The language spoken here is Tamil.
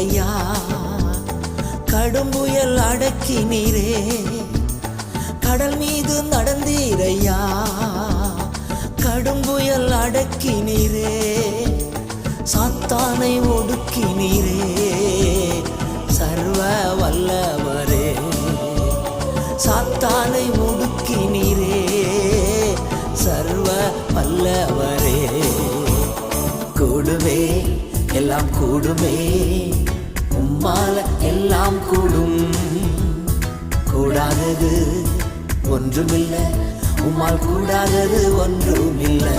வந்தீரையா, கடும் புயல் அடக்கினீரே, கடல் மீது நடந்தீரையா, கடும் புயல் அடக்கினீரே, சாத்தானை ஒடுக்கினீரே, சர்வ வல்லவரே, சாத்தானை ஒடுக்கினீரே, சர்வ வல்லவரே. கூடுமே எல்லாம் கூடுமே, உம்மால எல்லாம் கூடும், கூடாதது ஒன்றுமில்லை, உம்மால் கூடாதது ஒன்றுமில்லை.